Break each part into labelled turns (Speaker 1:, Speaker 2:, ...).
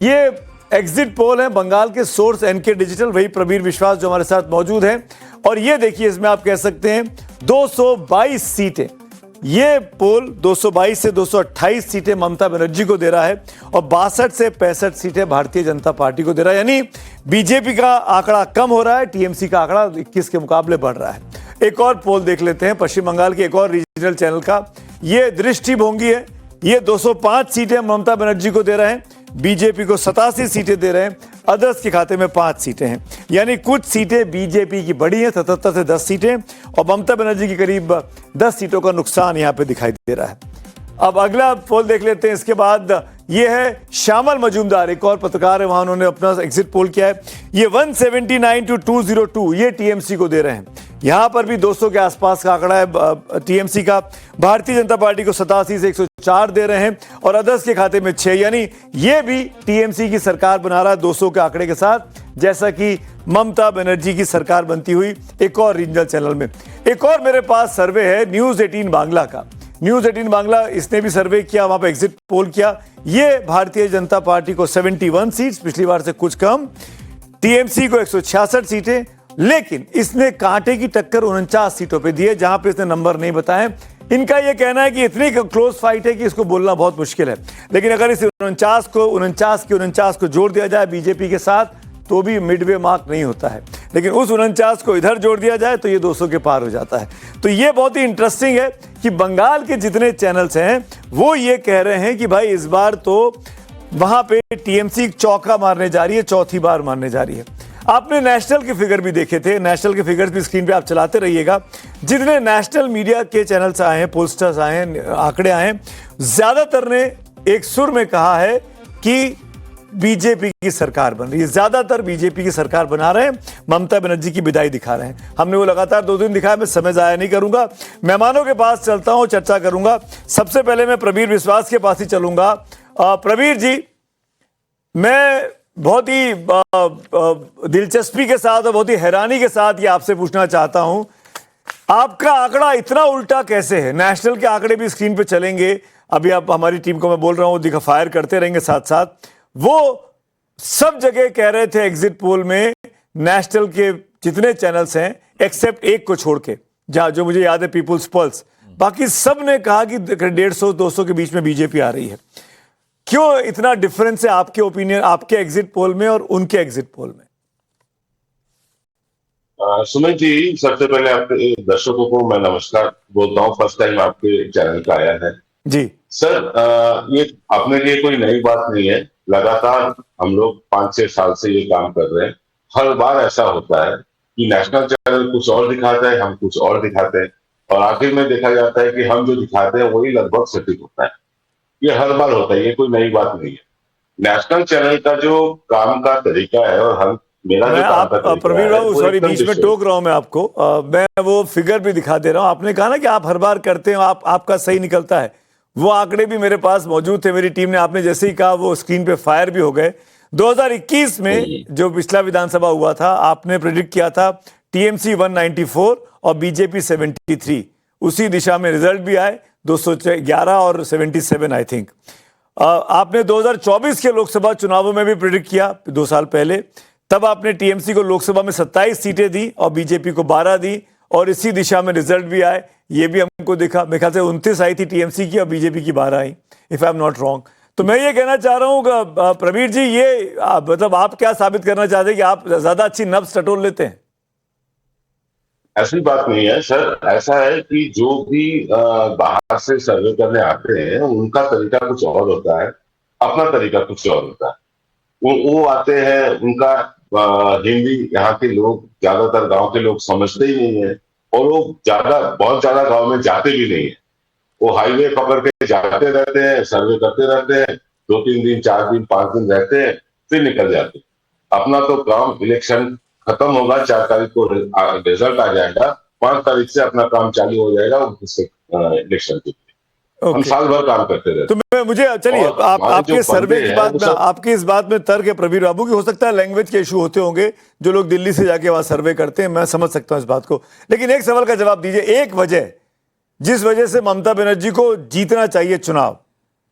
Speaker 1: ये exit poll है बंगाल के सोर्स एनके डिजिटल, वही प्रवीर विश्वास जो हमारे साथ मौजूद हैं। और ये देखिए, इसमें आप कह सकते हैं 222 सीटें, ये पोल 222 से 228 सीटें ममता बनर्जी को दे रहा है और 62 से 65 सीटें भारतीय जनता पार्टी को दे रहा है। यानी बीजेपी का आंकड़ा कम हो रहा है, टीएमसी का आंकड़ा 21 के मुकाबले बढ़ रहा है। एक और पोल देख लेते हैं पश्चिम बंगाल के एक और रीजनल चैनल का, ये दृष्टिभोंगी है। ये 205 सीटें ममता बनर्जी को दे रहे हैं, बीजेपी को 87 सीटें दे रहे हैं, अदर्स के खाते में 5 सीटें हैं। यानी कुछ सीटें बीजेपी की बढ़ी हैं, 77 से 10 सीटें, और ममता बनर्जी की करीब 10 सीटों का नुकसान यहां पे दिखाई दे रहा है। अब अगला पोल देख लेते हैं। इसके बाद ये है श्यामल मजूमदार, एक और पत्रकार है, वहां उन्होंने अपना एग्जिट पोल किया है। ये 179 to 202 ये टीएमसी को दे रहे हैं। यहां पर भी 200 के आसपास का आंकड़ा है टीएमसी का। भारतीय जनता पार्टी को 87 से 104 दे रहे हैं और अदर्स के खाते में 6। यानी ये भी टीएमसी की सरकार बना रहा है 200 के आंकड़े के साथ, जैसा कि ममता बनर्जी की सरकार बनती हुई एक और रीजनल चैनल में। एक और मेरे पास सर्वे है न्यूज 18 बांग्ला का। न्यूज 18 बांग्ला, इसने भी सर्वे किया, वहां पर एग्जिट पोल किया। ये भारतीय जनता पार्टी को 71 सीट्स, पिछली बार से कुछ कम, टीएमसी को 166 सीटें, लेकिन इसने कांटे की टक्कर 49 सीटों पे दी है, जहां पे इसने नंबर नहीं बताए। इनका यह कहना है कि इतनी क्लोज फाइट है कि इसको बोलना बहुत मुश्किल है, लेकिन अगर इस 49 को जोड़ दिया जाए बीजेपी के साथ तो भी मिडवे मार्क नहीं होता है, लेकिन उस 49 को इधर जोड़ दिया जाए तो ये 200 के पार हो जाता है। तो ये बहुत ही इंटरेस्टिंग है कि बंगाल के जितने चैनल्स हैं वो ये कह रहे हैं कि भाई इस बार तो वहां पे टीएमसी चौका मारने जा रही है, चौथी बार मारने जा रही है। आपने नेशनल के फिगर भी देखे थे, नेशनल के फिगर्स भी स्क्रीन पे आप चलाते रहिएगा। जितने नेशनल मीडिया के चैनल्स आए हैं, पोस्टर्स आए हैं, आंकड़े आए हैं, ज्यादातर ने एक सुर में कहा है कि बीजेपी की सरकार बन रही है, ज्यादातर बीजेपी की सरकार बना रहे हैं, ममता बनर्जी की विदाई दिखा रहे हैं। हमने वो लगातार 2 दिन दिखाया, मैं समय जाया नहीं करूंगा, मेहमानों के पास चलता हूं, चर्चा करूंगा। सबसे पहले मैं प्रवीर विश्वास के पास ही चलूंगा। प्रवीर जी, मैं बहुत ही दिलचस्पी के साथ और बहुत ही हैरानी के साथ ये आपसे पूछना चाहता हूं, आपका आंकड़ा इतना उल्टा कैसे है? नेशनल के आंकड़े भी स्क्रीन पे चलेंगे, अभी आप हमारी टीम को मैं बोल रहा हूं फायर करते रहेंगे साथ साथ। वो सब जगह कह रहे थे एग्जिट पोल में, नेशनल के जितने चैनल्स हैं एक्सेप्ट एक को छोड़ के, जहां जो मुझे याद है पीपुल्स पल्स, बाकी सब ने कहा कि 150-200 के बीच में बीजेपी आ रही है। क्यों इतना डिफरेंस है आपके ओपिनियन, आपके एग्जिट पोल में और उनके एग्जिट पोल में?
Speaker 2: सुमित जी, सबसे पहले आपके दर्शकों को मैं नमस्कार बोलता हूँ, फर्स्ट टाइम आपके चैनल का आया है
Speaker 1: जी
Speaker 2: सर। ये अपने लिए कोई नई बात नहीं है, लगातार हम लोग 5-6 साल से ये काम कर रहे हैं। हर बार ऐसा होता है कि नेशनल चैनल कुछ और दिखाता है, हम कुछ और दिखाते हैं, और आखिर में देखा जाता है कि हम जो दिखाते हैं वही लगभग सटीक होता है। ये हर बार होता है, ये कोई नई बात नहीं है। नेशनल चैनल का जो काम का तरीका है और हम मेरा जो काम का तरीका
Speaker 1: प्रवीर बाबू,
Speaker 2: है,
Speaker 1: सॉरी बीच में टोक रहा हूं मैं आपको, मैं वो फिगर भी दिखा दे रहा हूं। आपने कहा ना कि आप हर बार करते हैं, आपका सही निकलता है, वो आंकड़े भी मेरे पास मौजूद थे, मेरी टीम ने, आपने जैसे ही कहा वो स्क्रीन पे फायर भी हो गए। 2021 में जो पिछला विधानसभा हुआ था, आपने प्रेडिक्ट किया था टीएमसी 194 और बीजेपी 73, उसी दिशा में रिजल्ट भी आए, 211 और 77 आई थिंक। आपने 2024 के लोकसभा चुनावों में भी प्रेडिक्ट किया 2 साल पहले, तब आपने टीएमसी को लोकसभा में 27 सीटें दी और बीजेपी को 12 दी, और इसी दिशा में रिजल्ट भी आए, ये भी हमको दिखा। मेरे ख्याल से 29 आई थी टीएमसी की और बीजेपी की 12 आई, if I am not wrong. तो मैं ये कहना चाह रहा हूँ प्रवीर जी, ये मतलब आप क्या साबित करना चाहते हैं कि आप ज्यादा अच्छी नब्ज टटोल लेते हैं?
Speaker 2: ऐसी बात नहीं है सर, ऐसा है कि जो भी बाहर से सर्वे करने आते हैं उनका तरीका कुछ और होता है, अपना तरीका कुछ और होता है। वो आते हैं, उनका हिंदी यहाँ के लोग, ज्यादातर गांव के लोग समझते ही नहीं है, और वो बहुत ज्यादा गांव में जाते भी नहीं है। वो हाईवे पकड़ के जाते रहते हैं, सर्वे करते रहते हैं, 2-3 दिन 4 दिन 5 दिन रहते हैं, फिर निकल जाते हैं। अपना तो काम, इलेक्शन खत्म होगा, 4 तारीख को रिजल्ट आ जाएगा, 5 तारीख से अपना काम चालू हो जाएगा इलेक्शन के लिए। हम साल भर काम करते रहते।
Speaker 1: तो मुझे चलिए, आपके सर्वे की बात में, आपकी इस बात में तर्क है प्रवीर बाबू की, हो सकता है लैंग्वेज के इशू होते होंगे, जो लोग दिल्ली से जाके वहां सर्वे करते हैं, मैं समझ सकता हूं इस बात को। लेकिन एक सवाल का जवाब दीजिए, एक वजह जिस वजह से ममता बनर्जी को जीतना चाहिए चुनाव,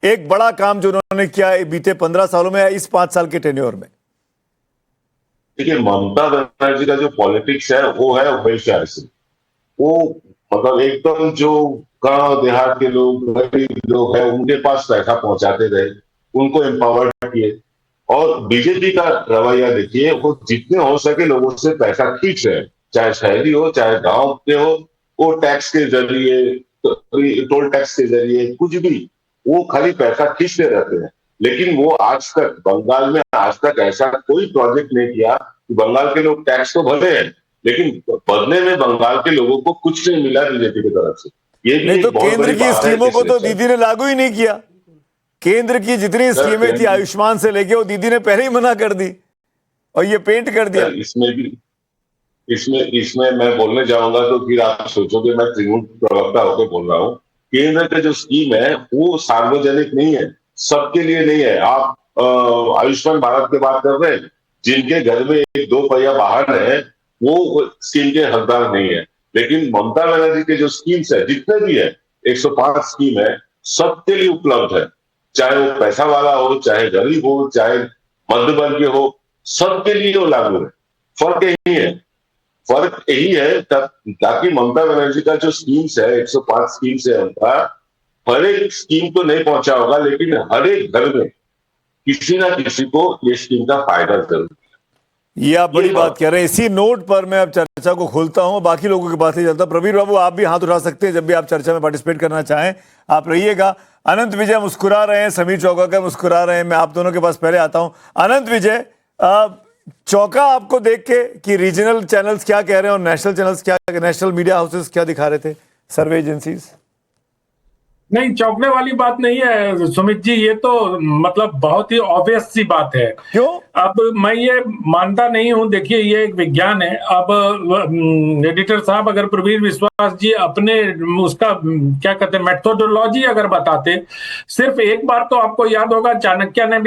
Speaker 1: एक बड़ा काम जो उन्होंने किया है बीते 15 सालों में या इस 5 साल के टेन्योर में?
Speaker 2: देखिए, ममता बनर्जी का जो पॉलिटिक्स है वो है वेलफेयरिज्म। वो मतलब एकदम जो गांव देहात के लोग, गरीब लोग हैं, उनके पास पैसा पहुंचाते रहे, उनको एम्पावर्ड किए। और बीजेपी का रवैया देखिए, वो जितने हो सके लोगों से पैसा खींच रहे हैं, चाहे शहरी हो चाहे गांव के हो। वो टैक्स के जरिए, टोल टैक्स के जरिए, कुछ भी, वो खाली पैसा खींचते रहते हैं। लेकिन वो आज तक बंगाल में आज तक ऐसा कोई प्रोजेक्ट नहीं किया कि बंगाल के लोग टैक्स तो भरे हैं, लेकिन बदले में बंगाल के लोगों को कुछ नहीं मिला बीजेपी की तरफ से। ये भी
Speaker 1: नहीं तो
Speaker 2: एक बहुत
Speaker 1: केंद्र
Speaker 2: बड़ी
Speaker 1: की
Speaker 2: बात है।
Speaker 1: स्कीमों को तो
Speaker 2: इसमें
Speaker 1: दीदी ने लागू ही नहीं किया। केंद्र की जितनी स्कीमें थी आयुष्मान से लेके, वो दीदी ने पहले ही मना कर दी और ये पेंट कर दिया।
Speaker 2: इसमें भी इसमें मैं बोलने जाऊंगा तो फिर आप सोचोगे मैं तृणमूल प्रवक्ता होकर बोल रहा हूँ। केंद्र का जो स्कीम है वो सार्वजनिक नहीं है, सबके लिए नहीं है। आप आयुष्मान भारत की बात कर रहे हैं, जिनके घर में एक दो पहिया वाहन है वो स्कीम के हकदार नहीं है। लेकिन ममता बनर्जी के जो स्कीम्स है, जितने भी है, 105 स्कीम है, सबके लिए उपलब्ध है। चाहे वो पैसा वाला हो, चाहे गरीब हो, चाहे मध्य वर्गीय हो, सबके लिए वो लागू है। फर्क यही है, फर्क यही है ताकि ममता बनर्जी का जो स्कीम्स है, 105 स्कीम्स है उनका, हर एक स्कीम को नहीं पहुंचा होगा, लेकिन हर एक घर में किसी ना किसी को ये स्कीम का फायदा जरूर।
Speaker 1: ये आप बड़ी बात कह रहे हैं। इसी नोट पर मैं अब चर्चा को खोलता हूं, बाकी लोगों की बात ही चलता। प्रवीर बाबू, आप भी हाथ उठा सकते हैं जब भी आप चर्चा में पार्टिसिपेट करना चाहें, आप रहिएगा। अनंत विजय मुस्कुरा रहे हैं, समीर चौका मुस्कुरा रहे हैं। मैं आप दोनों के पास पहले आता हूं। अनंत विजय, चौका आपको देख के कि रीजनल चैनल्स क्या कह रहे हैं और नेशनल चैनल्स क्या, नेशनल मीडिया हाउसेस क्या दिखा रहे थे, सर्वे एजेंसीज?
Speaker 3: नहीं, चौंकने वाली बात नहीं है सुमित जी, ये तो मतलब बहुत ही ऑब्वियस सी बात है।
Speaker 1: क्यों?
Speaker 3: अब मैं ये मानता नहीं हूं। देखिए, ये एक विज्ञान है। अब एडिटर साहब, अगर प्रवीर विश्वास जी अपने उसका क्या कहते हैं मेथोडोलॉजी अगर बताते, सिर्फ एक बार तो आपको याद होगा चाणक्य ने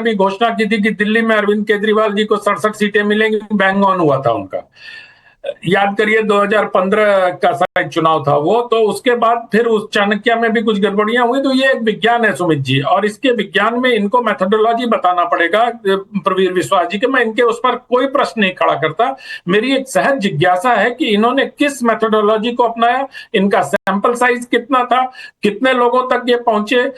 Speaker 3: भी घोषणा की थी कि दिल्ली में अरविंद केजरीवाल जी को 67 सीटें मिलेंगी। बैंग ऑन हुआ था उनका। याद करिए 2015 का शायद चुनाव था वो। तो उसके बाद फिर उस चाणक्य में भी कुछ गड़बड़ियां हुई। तो ये एक विज्ञान है सुमित जी, और इसके विज्ञान में इनको मेथोडोलॉजी बताना पड़ेगा प्रवीर विश्वास जी के। मैं इनके उस पर कोई प्रश्न नहीं खड़ा करता। मेरी एक सहज जिज्ञासा है कि इन्होंने किस मेथोडोलॉजी को अपनाया, इनका सैंपल साइज कितना था, कितने लोगों तक ये पहुंचे,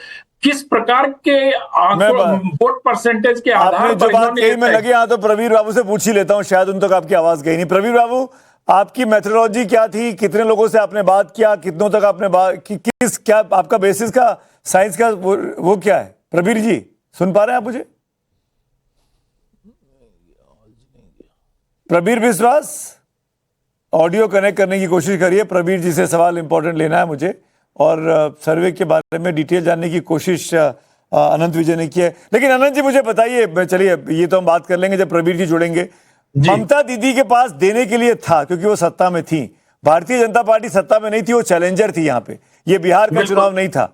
Speaker 3: किस प्रकार के वोट परसेंटेज के आधार पर इन्होंने।
Speaker 1: मैं लगे यहाँ तो प्रवीर बाबू से पूछ ही लेता हूँ, शायद उन तक आपकी आवाज गई नहीं। प्रवीर बाबू, आपकी मेथोडोलॉजी क्या थी? कितने लोगों से आपने बात किया? कितनों तक आपने बात की? किस क्या आपका बेसिस का, साइंस का वो क्या है? प्रवीर जी, सुन पा रहे हैं आप मुझे? प्रवीर विश्वास, ऑडियो कनेक्ट करने की कोशिश करिए। प्रवीर जी से सवाल इंपॉर्टेंट लेना है मुझे, और सर्वे के बारे में डिटेल जानने की कोशिश अनंत विजय ने की है। लेकिन अनंत जी मुझे बताइए, चलिए ये तो हम बात कर लेंगे जब प्रवीर जी जुड़ेंगे। ममता दीदी के पास देने के लिए था, क्योंकि वो सत्ता में थी। भारतीय जनता पार्टी सत्ता में नहीं थी, वो चैलेंजर थी यहाँ पे। ये बिहार का चुनाव नहीं था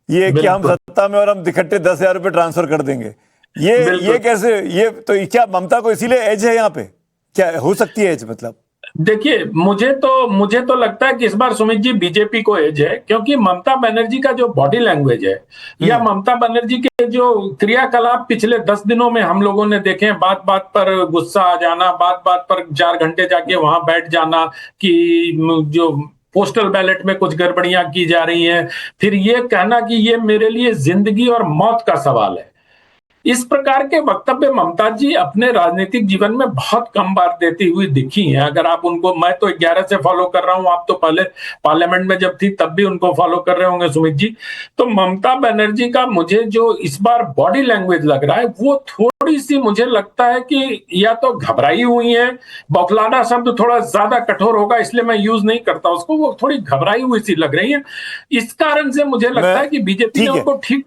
Speaker 1: ये कि हम सत्ता में और हम इकट्ठे 10,000 रुपए ट्रांसफर कर देंगे। ये कैसे? ये तो क्या ममता को इसीलिए एज है यहाँ पे? क्या हो सकती है एज? मतलब
Speaker 3: देखिए, मुझे तो लगता है कि इस बार सुमित जी बीजेपी को एज है, क्योंकि ममता बनर्जी का जो बॉडी लैंग्वेज है या ममता बनर्जी के जो क्रियाकलाप पिछले 10 दिनों में हम लोगों ने देखे हैं, बात बात पर गुस्सा आ जाना, बात बात पर 4 घंटे जाके वहां बैठ जाना कि जो पोस्टल बैलेट में कुछ गड़बड़ियां की जा रही हैं, फिर ये कहना कि ये मेरे लिए जिंदगी और मौत का सवाल है। इस प्रकार के वक्तव्य ममता जी अपने राजनीतिक जीवन में बहुत कम बार देती हुई दिखी हैं। अगर आप उनको, मैं तो 11 से फॉलो कर रहा हूं, आप तो पहले पार्लियामेंट में जब थी तब भी उनको फॉलो कर रहे होंगे सुमित जी। तो ममता बनर्जी का मुझे जो इस बार बॉडी लैंग्वेज लग रहा है, वो थोड़ी सी मुझे लगता है कि या तो घबराई हुई है, बौखलाना शब्द थोड़ा ज्यादा कठोर होगा इसलिए मैं यूज नहीं करता उसको, वो थोड़ी घबराई हुई सी लग रही है। इस कारण से मुझे लगता है कि बीजेपी ने उनको ठीक